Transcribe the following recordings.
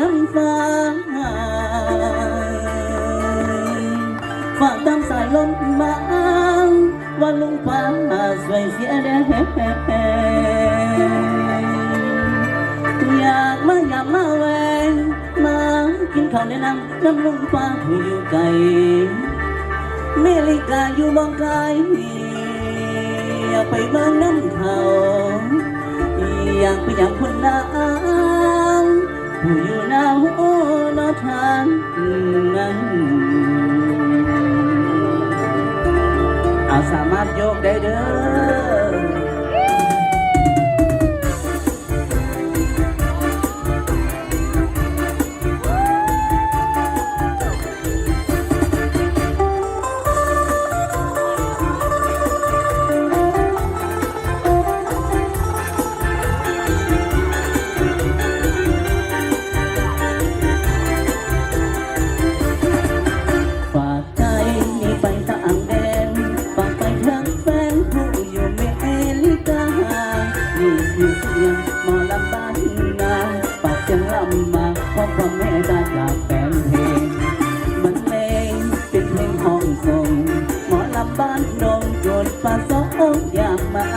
น้ำฟ้าฝากตามสายลมมาว่าลุงฟ้าสวยเสียแดงอยากมาอยากมาแหวงมากินข้าวในน้ำน้ำลุงฟ้าผู้อยู่ไกลเมลิกาอยู่บองไกลอยากไปเมืองน้ำเขาอยากไปอย่างคนนางผู้อยู่หน้าหัวนอทางนั้นเอาสามารถโยกได้เด้อหมอลำบ้านนาปากจังลำมาเพราะพ่อแม่ได้จากแฟนเพลงมันเพลงเป็นเพลงห้องส่งหมอลำบ้านนงโดนปลาสองอยากมา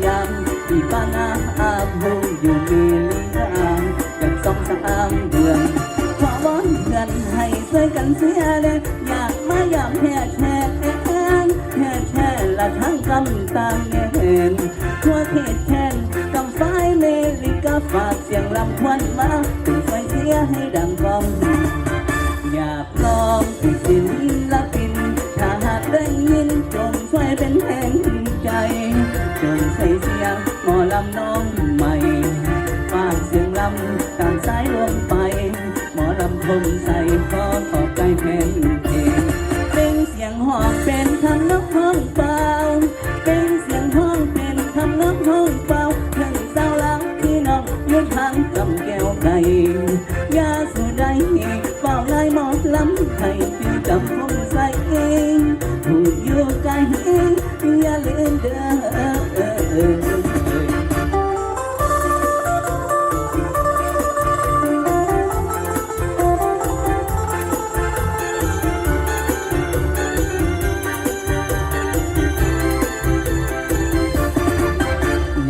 ยำที่ป้านาอาบูอยู่มีลีลากัน2-3 เดือนขอวอนเพื่อนให้ช่วยกันเสียเลยอยากมายำแช่ละทั้งกำตางเห็นทั่วเทศแทนกำไฟเมลิกาฝากเสียงลำควันมาถึงไฟเสียให้ดังกองอยากลองเป็นศิลปินถ้าหากได้ยินจงช่วยเป็นแห่งใจจงใส่เสียงหมอลำน้องใหม่ฝากเสียงลำตามสายลมไปหมอลำคมใส่ขอใจแทนเพลงเป็นเสียงหอบเป็นทำนกห้องเปล่าเป็นเสียงห้องเป็นทำนกห้องเปล่าเรื่องสาวหลังที่น้องยืนทางกำแก้วไก่ยาสูดได้เฝ้าไล่หมอลำไทยจือจำคงใส่เองผู้อยู่ไกลอย่าลืมเด้อ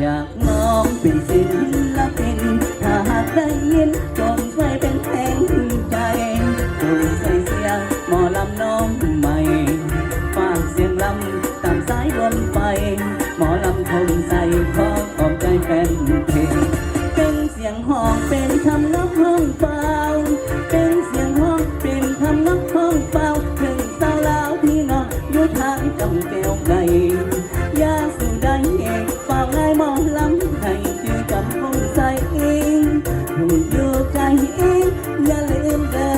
อยากน้องเป็นศิลปินถ้าหากได้ยินจงช่วยเป็นแห่งใจจงใส่เสียงหมอลำน้องใหม่ฝากเสียงลำตามสายลมไปหมอลำคงใส่ขอใจแฟนเพลงเป็นเสียงห้องเป็นทำนกห้องเปล่าเป็นเสียงห้องเป็นทำนกห้องเปล่าถึงสาวลาวพี่น้องอยู่ทางกำแก้วไก่ยาสูได้ฝากง่ายมองลำให้จือจำคงใส่เองผู้อยู่ไกลอย่าลืมเด้อ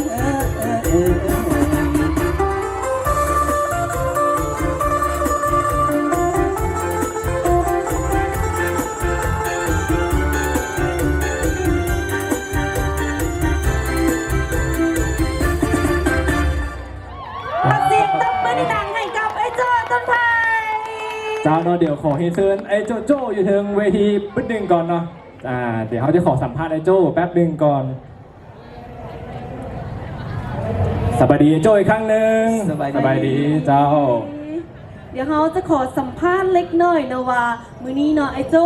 เสียงตบมือดังให้กับไอ้โจ้ต้นไผ่เจ้าเนาะเดี๋ยวขอให้เชิญไอ้โจ้อยู่ถึงเวทีปึ๊ดหนึ่งก่อนเนาะเดี๋ยวเขาจะขอสัมภาษณ์ไอ้โจ้แป๊บหนึ่งก่อนสบายดีไอ้โจ้อีกครั้งหนึ่งสบายดีเจ้าเดี๋ยวเขาจะขอสัมภาษณ์เล็กน้อยนะว่ามื้อนี้เนาะไอ้โจ้